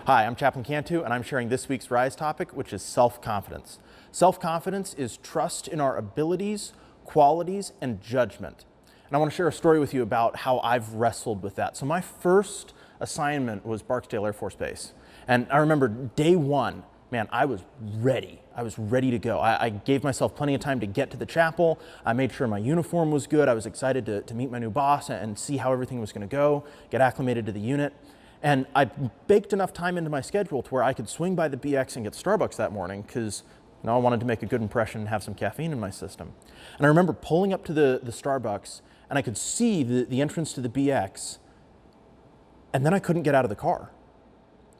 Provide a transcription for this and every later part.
Hi, I'm Ch Cantu, and I'm sharing this week's Rise topic, which is self-confidence. Self-confidence is trust in our abilities, qualities, and judgment. And I want to share a story with you about how I've wrestled with that. So my first assignment was Barksdale Air Force Base. And I remember day one, man, I was ready. I was ready to go. I gave myself plenty of time to get to the chapel. I made sure my uniform was good. I was excited to meet my new boss and see how everything was going to go, get acclimated to the unit. And I baked enough time into my schedule to where I could swing by the BX and get Starbucks that morning because I wanted to make a good impression and have some caffeine in my system. And I remember pulling up to the Starbucks and I could see the entrance to the BX, and then I couldn't get out of the car.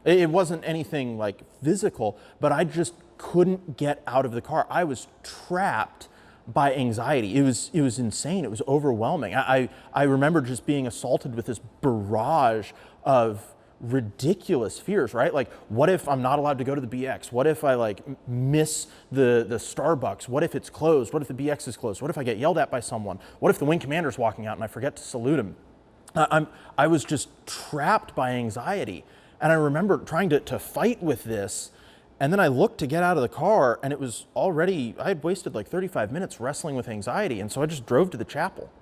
It wasn't anything like physical, but I just couldn't get out of the car. I was trapped by anxiety. It was insane. It was overwhelming. I remember just being assaulted with this barrage of ridiculous fears, right? Like, what if I'm not allowed to go to the BX? What if I miss the Starbucks? What if it's closed? What if the BX is closed? What if I get yelled at by someone? What if the wing commander's walking out and I forget to salute him? I was just trapped by anxiety. And I remember trying to fight with this. And then I looked to get out of the car and it was already, I had wasted like 35 minutes wrestling with anxiety. And so I just drove to the chapel.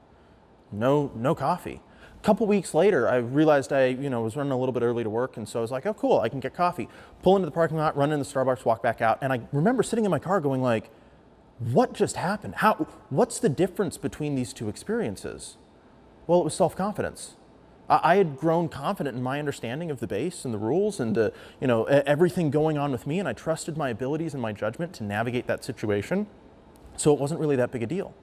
No coffee. A couple weeks later, I realized I was running a little bit early to work. And so I was like, oh, cool, I can get coffee. Pull into the parking lot, run into the Starbucks, walk back out. And I remember sitting in my car going like, what just happened? What's the difference between these two experiences? Well, it was self-confidence. I had grown confident in my understanding of the base and the rules and everything going on with me, and I trusted my abilities and my judgment to navigate that situation. So it wasn't really that big a deal.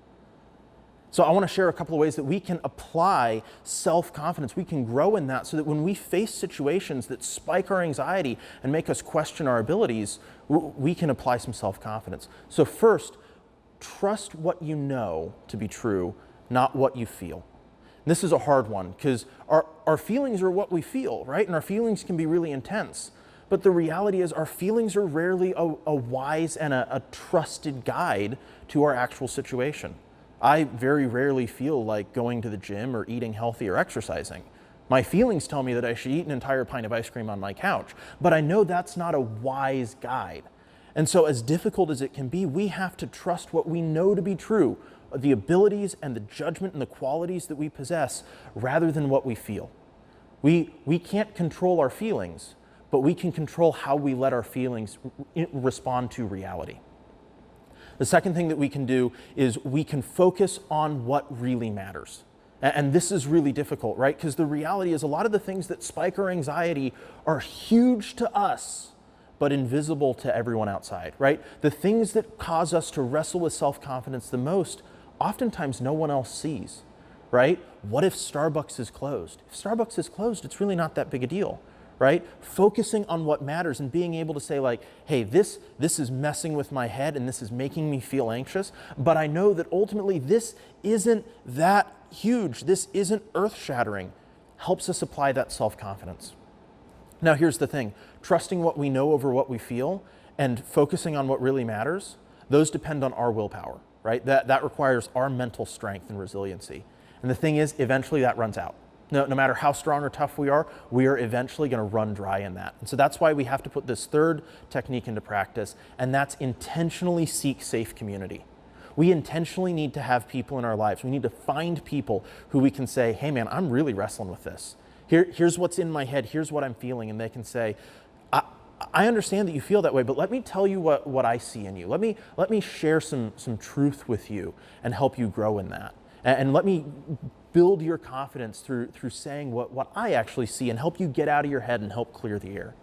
So I want to share a couple of ways that we can apply self-confidence. We can grow in that so that when we face situations that spike our anxiety and make us question our abilities, we can apply some self-confidence. So first, trust what you know to be true, not what you feel. This is a hard one because our feelings are what we feel, right? And our feelings can be really intense. But the reality is our feelings are rarely a wise and a trusted guide to our actual situation. I very rarely feel like going to the gym or eating healthy or exercising. My feelings tell me that I should eat an entire pint of ice cream on my couch, but I know that's not a wise guide. And so as difficult as it can be, we have to trust what we know to be true, the abilities and the judgment and the qualities that we possess rather than what we feel. We can't control our feelings, but we can control how we let our feelings respond to reality. The second thing that we can do is we can focus on what really matters. And this is really difficult, right? Because the reality is a lot of the things that spike our anxiety are huge to us, but invisible to everyone outside, right? The things that cause us to wrestle with self-confidence the most, oftentimes no one else sees, right? What if Starbucks is closed? If Starbucks is closed, it's really not that big a deal, right? Focusing on what matters and being able to say like, hey, this is messing with my head and this is making me feel anxious, but I know that ultimately this isn't that huge. This isn't earth-shattering. Helps us apply that self-confidence. Now, here's the thing. Trusting what we know over what we feel and focusing on what really matters, those depend on our willpower, right? That requires our mental strength and resiliency. And the thing is, eventually that runs out. No matter how strong or tough we are eventually going to run dry in that. And so that's why we have to put this third technique into practice, and that's intentionally seek safe community. We intentionally need to have people in our lives. We need to find people who we can say, hey man, I'm really wrestling with this. Here's what's in my head, here's what I'm feeling, and they can say, I understand that you feel that way, but let me tell you what I see in you. Let me share some truth with you and help you grow in that. And let me build your confidence through saying what I actually see and help you get out of your head and help clear the air.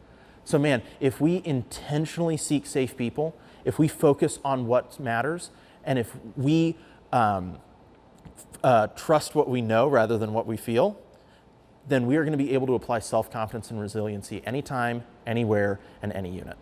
So man, if we intentionally seek safe people, if we focus on what matters, and if we trust what we know rather than what we feel, then we are going to be able to apply self-confidence and resiliency anytime, anywhere, and any unit.